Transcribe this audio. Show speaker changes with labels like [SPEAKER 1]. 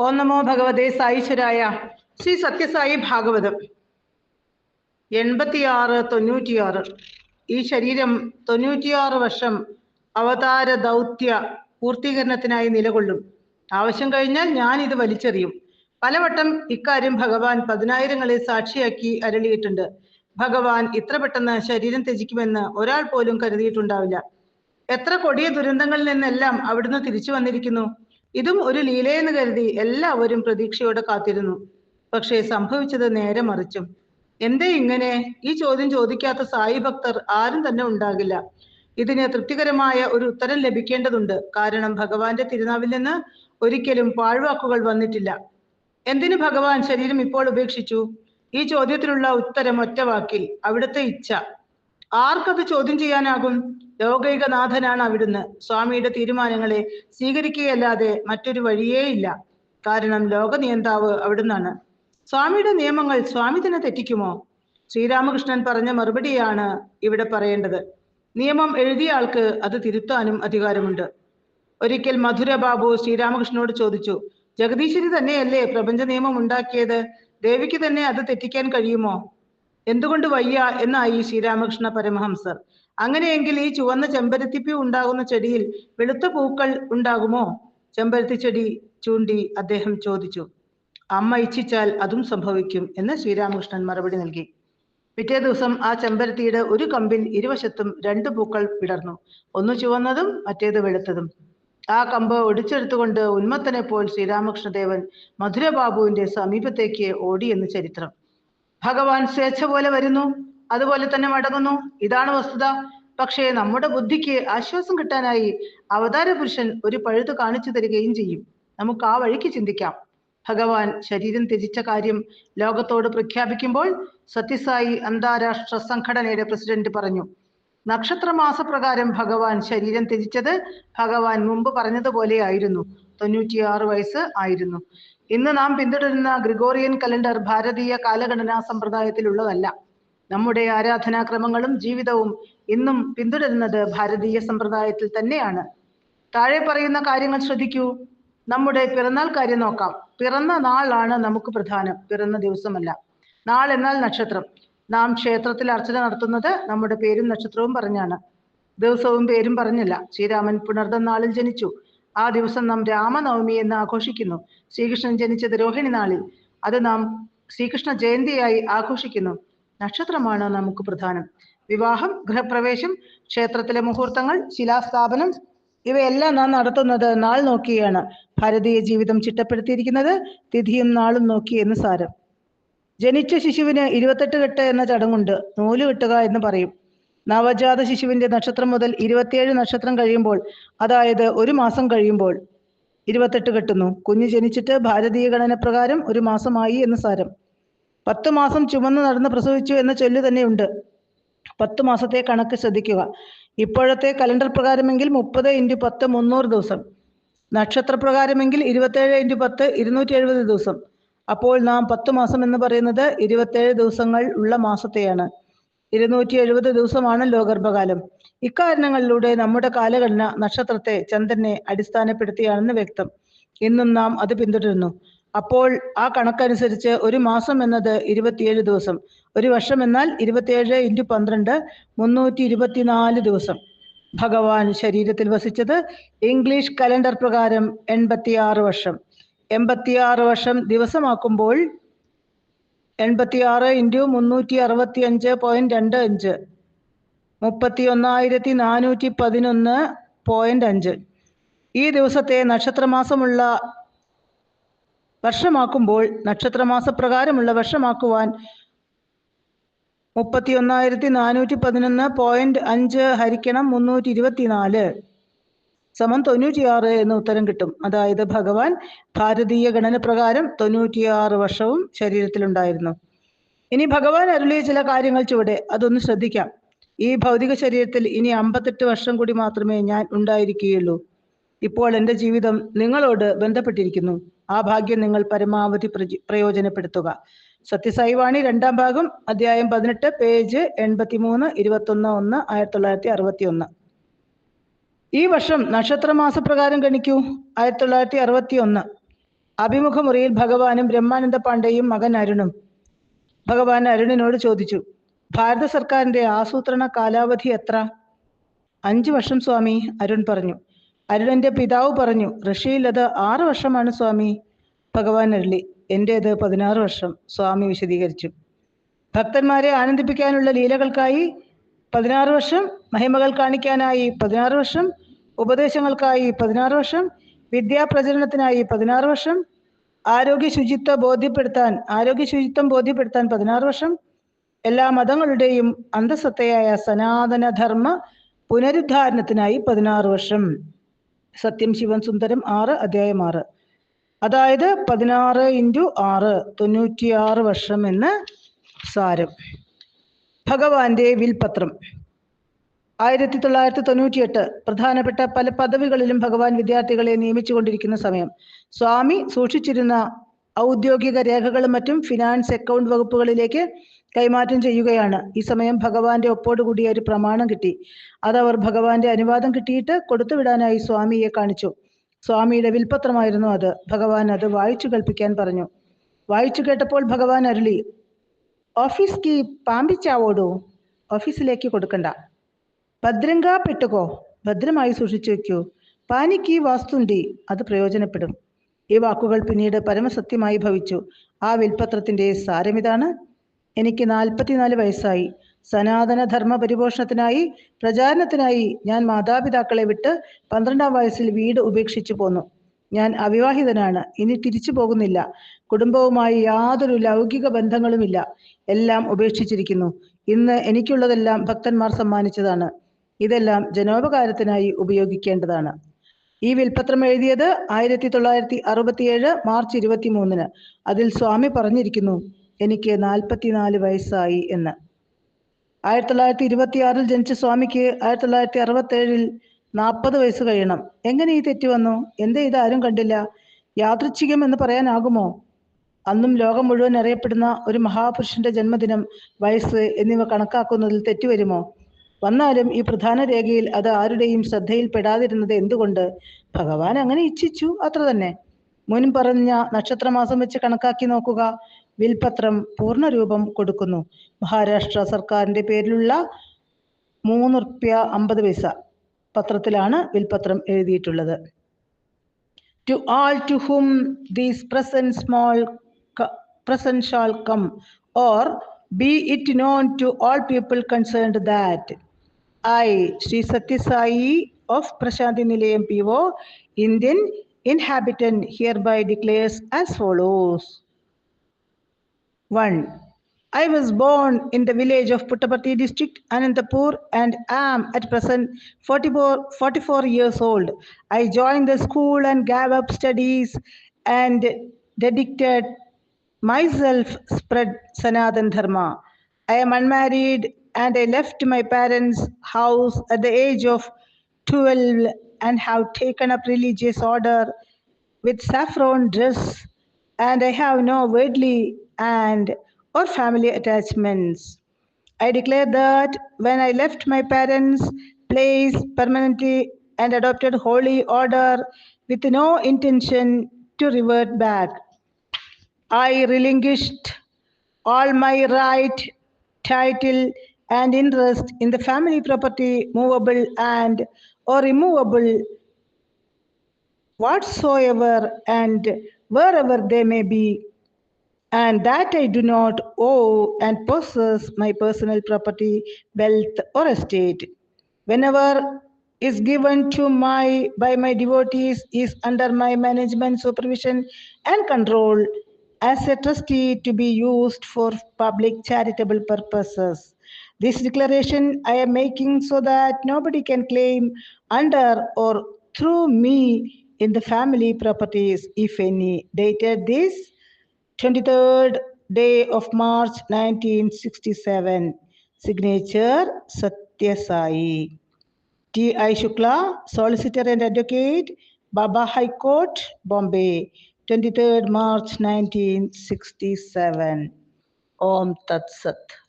[SPEAKER 1] ഓം നമോ ഭഗവതേ സായിശ്വരായ. ശ്രീ സത്യസായി ഭാഗവതം 86-96. ഈ ശരീരം 96 വർഷം അവതാര ദൗത്യ പൂർത്തീകരണത്തിനായി നിലകൊള്ളും. ആവശ്യം കഴിഞ്ഞാൽ ഞാൻ ഇത് വലിച്ചെറിയും. പലവട്ടം ഇക്കാര്യം ഭഗവാൻ 10,000-ങ്ങളെ സാക്ഷിയാക്കി അരുളിയിട്ടുണ്ട്. ഭഗവാൻ ഇത്ര പെട്ടെന്ന് ശരീരം ത്യജിക്കുമെന്ന് ഒരാൾ പോലും കരുതിയിട്ടുണ്ടാവില്ല. എത്ര കൊടിയ ദുരന്തങ്ങളിൽ നിന്നെല്ലാം അവിടുന്ന് തിരിച്ചു വന്നിരിക്കുന്നു. ഇതും ഒരു ലീലയെന്ന് കരുതി എല്ലാവരും പ്രതീക്ഷയോടെ കാത്തിരുന്നു. പക്ഷേ സംഭവിച്ചത് നേരെ മറിച്ചും. എന്തേ ഇങ്ങനെ? ഈ ചോദ്യം ചോദിക്കാത്ത സായി ഭക്തർ ആരും തന്നെ ഉണ്ടാകില്ല. ഇതിന് തൃപ്തികരമായ ഒരു ഉത്തരം ലഭിക്കേണ്ടതുണ്ട്. കാരണം ഭഗവാന്റെ തിരുനാവിൽ നിന്ന് ഒരിക്കലും പാഴ്വാക്കുകൾ വന്നിട്ടില്ല. എന്തിനു ഭഗവാൻ ശരീരം ഇപ്പോൾ ഉപേക്ഷിച്ചു? ഈ ചോദ്യത്തിനുള്ള ഉത്തരം ഒറ്റ വാക്കിൽ: അവിടുത്തെ ഇച്ഛ. ആർക്കത് ചോദ്യം ചെയ്യാനാകും? ലോകൈകനാഥനാണ് അവിടുന്ന്. സ്വാമിയുടെ തീരുമാനങ്ങളെ സ്വീകരിക്കുകയല്ലാതെ മറ്റൊരു വഴിയേ ഇല്ല. കാരണം ലോകനിയന്താവ് അവിടുന്നാണ്. സ്വാമിയുടെ നിയമങ്ങൾ സ്വാമി തന്നെ തെറ്റിക്കുമോ? ശ്രീരാമകൃഷ്ണൻ പറഞ്ഞ മറുപടിയാണ് ഇവിടെ പറയേണ്ടത്. നിയമം എഴുതിയ ആൾക്ക് അത് തിരുത്താനും അധികാരമുണ്ട്. ഒരിക്കൽ മധുര ബാബു ശ്രീരാമകൃഷ്ണനോട് ചോദിച്ചു, ജഗദീശ്വരി തന്നെയല്ലേ പ്രപഞ്ച നിയമം ഉണ്ടാക്കിയത്? ദേവിക്ക് തന്നെ അത് തെറ്റിക്കാൻ കഴിയുമോ? എന്തുകൊണ്ട് വയ്യ എന്നായി ശ്രീരാമകൃഷ്ണ പരമഹംസർ. അങ്ങനെയെങ്കിൽ ഈ ചുവന്ന ചെമ്പരത്തിപ്പൂ ഉണ്ടാകുന്ന ചെടിയിൽ വെളുത്ത പൂക്കൾ ഉണ്ടാകുമോ? ചെമ്പരത്തി ചെടി ചൂണ്ടി അദ്ദേഹം ചോദിച്ചു. അമ്മ ഇച്ഛിച്ചാൽ അതും സംഭവിക്കും എന്ന് ശ്രീരാമകൃഷ്ണൻ മറുപടി നൽകി. പിറ്റേ ദിവസം ആ ചെമ്പരത്തിയുടെ ഒരു കമ്പിൽ ഇരുവശത്തും 2 പൂക്കൾ വിടർന്നു. ഒന്ന് ചുവന്നതും മറ്റേത് വെളുത്തതും. ആ കമ്പ് ഒടിച്ചെടുത്തുകൊണ്ട് ഉന്മത്തനെ പോൽ ശ്രീരാമകൃഷ്ണദേവൻ മധുരബാബുവിന്റെ സമീപത്തേക്ക് ഓടിയെന്ന് ചരിത്രം. ഭഗവാൻ സ്വേച്ഛ പോലെ വരുന്നു, അതുപോലെ തന്നെ മടങ്ങുന്നു. ഇതാണ് വസ്തുത. പക്ഷേ നമ്മുടെ ബുദ്ധിക്ക് ആശ്വാസം കിട്ടാനായി അവതാര പുരുഷൻ ഒരു പഴുത് കാണിച്ചു തരികയും ചെയ്യും. നമുക്ക് ആ വഴിക്ക് ചിന്തിക്കാം. ഭഗവാൻ ശരീരം ത്യജിച്ച കാര്യം ലോകത്തോട് പ്രഖ്യാപിക്കുമ്പോൾ സത്യസായി അന്താരാഷ്ട്ര സംഘടനയുടെ പ്രസിഡന്റ് പറഞ്ഞു, നക്ഷത്രമാസപ്രകാരം ഭഗവാൻ ശരീരം ത്യജിച്ചത് ഭഗവാൻ മുമ്പ് പറഞ്ഞതുപോലെ ആയിരുന്നു. 96 വയസ്സ് ആയിരുന്നു. ഇന്ന് നാം പിന്തുടരുന്ന ഗ്രിഗോറിയൻ കലണ്ടർ ഭാരതീയ കാലഗണനാ സമ്പ്രദായത്തിലുള്ളതല്ല. നമ്മുടെ ആരാധനാക്രമങ്ങളും ജീവിതവും ഇന്നും പിന്തുടരുന്നത് ഭാരതീയ സമ്പ്രദായത്തിൽ തന്നെയാണ്. താഴെ പറയുന്ന കാര്യങ്ങൾ ശ്രദ്ധിക്കൂ. നമ്മുടെ പിറന്നാൾ കാര്യം നോക്കാം. പിറന്ന നാളാണ് നമുക്ക് പ്രധാനം, പിറന്ന ദിവസമല്ല. നാൾ എന്നാൽ നക്ഷത്രം. നാം ക്ഷേത്രത്തിൽ അർച്ചന നടത്തുന്നത് നമ്മുടെ പേരും നക്ഷത്രവും പറഞ്ഞാണ്, ദിവസവും പേരും പറഞ്ഞില്ല. ശ്രീരാമൻ പുണർദം നാളിൽ ജനിച്ചു. ആ ദിവസം നാം രാമനവമി എന്ന് ആഘോഷിക്കുന്നു. ശ്രീകൃഷ്ണൻ ജനിച്ചത് രോഹിണി നാളിൽ. അത് നാം ശ്രീകൃഷ്ണ ജയന്തിയായി ആഘോഷിക്കുന്നു. നക്ഷത്രമാണ് നമുക്ക് പ്രധാനം. വിവാഹം, ഗൃഹപ്രവേശം, ക്ഷേത്രത്തിലെ മുഹൂർത്തങ്ങൾ, ശിലാസ്ഥാപനം ഇവയെല്ലാം നാം നടത്തുന്നത് നാൾ നോക്കിയാണ്. ഭാരതീയ ജീവിതം ചിട്ടപ്പെടുത്തിയിരിക്കുന്നത് തിഥിയും നാളും നോക്കി എന്ന് സാരം. ജനിച്ച ശിശുവിന് 28 കെട്ട് എന്ന ചടങ്ങുണ്ട്. നൂല് കെട്ടുക എന്ന് പറയും. നവജാത ശിശുവിന്റെ നക്ഷത്രം മുതൽ 27 നക്ഷത്രം കഴിയുമ്പോൾ, അതായത് 1 മാസം കഴിയുമ്പോൾ 28 കെട്ടുന്നു. കുഞ്ഞ് ജനിച്ചിട്ട് ഭാരതീയ ഗണന പ്രകാരം 1 മാസമായി എന്ന് സാരം. 10 മാസം ചുമന്ന് നടന്ന് പ്രസവിച്ചു എന്ന ചൊല്ല് തന്നെയുണ്ട്. 10 മാസത്തെ കണക്ക് ശ്രദ്ധിക്കുക. ഇപ്പോഴത്തെ കലണ്ടർ പ്രകാരമെങ്കിൽ 30 × 10 300 ദിവസം. നക്ഷത്രപ്രകാരമെങ്കിൽ 27 × 10 270 ദിവസം. അപ്പോൾ നാം 10 മാസം എന്ന് പറയുന്നത് 27 ദിവസങ്ങൾ ഉള്ള മാസത്തെയാണ്. 270 ദിവസമാണല്ലോ ഗർഭകാലം. ഇക്കാരണങ്ങളിലൂടെ നമ്മുടെ കാലഗണന നക്ഷത്രത്തെ, ചന്ദ്രനെ അടിസ്ഥാനപ്പെടുത്തിയാണെന്ന് വ്യക്തം. ഇന്നും നാം അത് പിന്തുടരുന്നു. അപ്പോൾ ആ കണക്കനുസരിച്ച് 1 മാസം എന്നത് 27 ദിവസം. 1 വർഷം എന്നാൽ 27 × 12 324 ദിവസം. ഭഗവാൻ ശരീരത്തിൽ വസിച്ചത് ഇംഗ്ലീഷ് കലണ്ടർ പ്രകാരം 86 വർഷം. 86 വർഷം ദിവസമാക്കുമ്പോൾ 86 × 365.25 31,411.5. ഈ ദിവസത്തെ നക്ഷത്രമാസമുള്ള വർഷമാക്കുമ്പോൾ നക്ഷത്രമാസപ്രകാരമുള്ള വർഷമാക്കുവാൻ 31,411.5 ഹരിക്കണം 324 സമം 96 എന്ന് ഉത്തരം കിട്ടും. അതായത് ഭഗവാൻ ഭാരതീയ ഗണന പ്രകാരം 96 വർഷവും ശരീരത്തിലുണ്ടായിരുന്നു. ഇനി ഭഗവാൻ അരുളിയ ചില കാര്യങ്ങൾ ചുവടെ, അതൊന്ന് ശ്രദ്ധിക്കാം. ഈ ഭൗതിക ശരീരത്തിൽ ഇനി 58 വർഷം കൂടി മാത്രമേ ഞാൻ ഉണ്ടായിരിക്കുകയുള്ളൂ. ഇപ്പോൾ എൻ്റെ ജീവിതം നിങ്ങളോട് ബന്ധപ്പെട്ടിരിക്കുന്നു. ആ ഭാഗ്യം നിങ്ങൾ പരമാവധി പ്രയോജനപ്പെടുത്തുക. സത്യസായി വാണി 2ാം ഭാഗം, അധ്യായം 18, പേജ് 83, 21/1, 1961. ഈ വർഷം നക്ഷത്രമാസപ്രകാരം ഗണിക്കൂ. 1961. അഭിമുഖമുറിയിൽ ഭഗവാനും ബ്രഹ്മാനന്ദ പാണ്ഡെയും മകൻ അരുണും. ഭഗവാൻ അരുണിനോട് ചോദിച്ചു, ഭാരത സർക്കാരിന്റെ ആസൂത്രണ കാലാവധി എത്ര? 5 വർഷം സ്വാമി, അരുൺ പറഞ്ഞു. അരുണന്റെ പിതാവ് പറഞ്ഞു, റഷ്യയിൽ അത് 6 വർഷമാണ് സ്വാമി. ഭഗവാൻ അരുളി, എന്റേത് 16 വർഷം, സ്വാമി വിശദീകരിച്ചു. ഭക്തന്മാരെ ആനന്ദിപ്പിക്കാനുള്ള ലീലകൾക്കായി 16 വർഷം, മഹിമകൾ കാണിക്കാനായി 16 വർഷം, ഉപദേശങ്ങൾക്കായി 16 വർഷം, വിദ്യാപ്രചരണത്തിനായി 16 വർഷം, ആരോഗ്യ ശുചിത്വം ബോധ്യപ്പെടുത്താൻ 16 വർഷം, എല്ലാ മതങ്ങളുടെയും അന്തസത്തയായ സനാതനധർമ്മ പുനരുദ്ധാരണത്തിനായി 16 വർഷം. സത്യം ശിവൻ സുന്ദരം 6 അധ്യായം 6. അതായത് 16 × 6 96 വർഷം എന്ന് സാരം. ഭഗവാന്റെ വിൽപത്രം. 1998 പ്രധാനപ്പെട്ട പല പദവികളിലും ഭഗവാൻ വിദ്യാർത്ഥികളെ നിയമിച്ചുകൊണ്ടിരിക്കുന്ന സമയം. സ്വാമി സൂക്ഷിച്ചിരുന്ന ഔദ്യോഗിക രേഖകളും മറ്റും ഫിനാൻസ് അക്കൗണ്ട് വകുപ്പുകളിലേക്ക് കൈമാറ്റം ചെയ്യുകയാണ്. ഈ സമയം ഭഗവാന്റെ ഒപ്പോടുകൂടിയ ഒരു പ്രമാണം കിട്ടി. അതവർ ഭഗവാന്റെ അനുവാദം കിട്ടിയിട്ട് കൊടുത്തുവിടാനായി സ്വാമിയെ കാണിച്ചു. സ്വാമിയുടെ വിൽപത്രമായിരുന്നു അത്. ഭഗവാൻ അത് വായിച്ചു കേൾപ്പിക്കാൻ പറഞ്ഞു. വായിച്ചു കേട്ടപ്പോൾ ഭഗവാൻ അരുളി, ഓഫീസ് കീ പാമ്പിച്ചാവോടോ, ഓഫീസിലേക്ക് കൊടുക്കണ്ട. ഭദ്രങ്കാ പെട്ടുകോ, ഭദ്രമായി സൂക്ഷിച്ചു വെക്കൂ. പാനിക്ക് വാസ്തുണ്ടി, അത് പ്രയോജനപ്പെടും. ഈ വാക്കുകൾ പിന്നീട് പരമസത്യമായി ഭവിച്ചു. ആ വിൽപത്രത്തിന്റെ സാരമിതാണ്. എനിക്ക് 44 വയസ്സായി. സനാതന ധർമ്മ പരിപോഷണത്തിനായി, പ്രചാരണത്തിനായി ഞാൻ മാതാപിതാക്കളെ വിട്ട് 12ാം വയസ്സിൽ വീട് ഉപേക്ഷിച്ചു പോന്നു. ഞാൻ അവിവാഹിതനാണ്. ഇനി തിരിച്ചു പോകുന്നില്ല. കുടുംബവുമായി യാതൊരു ലൗകിക ബന്ധങ്ങളുമില്ല. എല്ലാം ഉപേക്ഷിച്ചിരിക്കുന്നു. ഇന്ന് എനിക്കുള്ളതെല്ലാം ഭക്തന്മാർ സമ്മാനിച്ചതാണ്. ഇതെല്ലാം ജനോപകാരത്തിനായി ഉപയോഗിക്കേണ്ടതാണ്. ഈ വിൽപത്രം എഴുതിയത് 1967 മാർച്ച് 23. അതിൽ സ്വാമി പറഞ്ഞിരിക്കുന്നു, എനിക്ക് 44 വയസ്സായി എന്ന്. 1926 ജനിച്ച സ്വാമിക്ക് 1967 40 വയസ്സ് കഴിയണം. എങ്ങനെ ഈ തെറ്റ് വന്നു? എന്തേ ഇത് ആരും കണ്ടില്ല? യാദൃച്ഛികം എന്ന് പറയാനാകുമോ? അന്നും ലോകം മുഴുവൻ അറിയപ്പെടുന്ന ഒരു മഹാപുരുഷന്റെ ജന്മദിനം, വയസ്സ് എന്നിവ കണക്കാക്കുന്നതിൽ തെറ്റുവരുമോ? വന്നാലും ഈ പ്രധാന രേഖയിൽ അത് ആരുടെയും ശ്രദ്ധയിൽ പെടാതിരുന്നത് എന്തുകൊണ്ട്? ഭഗവാൻ അങ്ങനെ ഇച്ഛിച്ചു, അത്ര തന്നെ. മുൻ പറഞ്ഞ നക്ഷത്രമാസം വെച്ച് കണക്കാക്കി നോക്കുക. വിൽപത്രം പൂർണ്ണരൂപം കൊടുക്കുന്നു. മഹാരാഷ്ട്ര സർക്കാരിന്റെ പേരിലുള്ള 3 റുപ്യ 50 പൈസ പത്രത്തിലാണ് വിൽപത്രം എഴുതിയിട്ടുള്ളത്. To all to whom these presents shall come, or be it known to all people concerned that I, Sri Satya Sai of Prashanti Nilayam PO, Indian inhabitant, hereby declares as follows. 1. I was born in the village of Puttaparthi district, Anantapur, and am at present 44 years old. I joined the school and gave up studies and dedicated myself spread Sanatan Dharma. I am unmarried and I left my parents' house at the age of 12 and have taken up religious order with saffron dress, and I have no worldly and or family attachments. I declare that when I left my parents' place permanently and adopted holy order with no intention to revert back, I relinquished all my right, title, and interest in the family property, movable and or immovable, whatsoever and wherever they may be, and that I do not owe and possess my personal property, wealth, or estate. Whenever is given to by my devotees is under my management, supervision, and control as a trustee to be used for public charitable purposes. This declaration I am making so that nobody can claim under or through me in the family properties, if any. Dated this 23rd day of March 1967. Signature Satya Sai. T.I. Shukla, Solicitor and Advocate, Baba High Court, Bombay, 23rd March 1967. Om Tat Sat.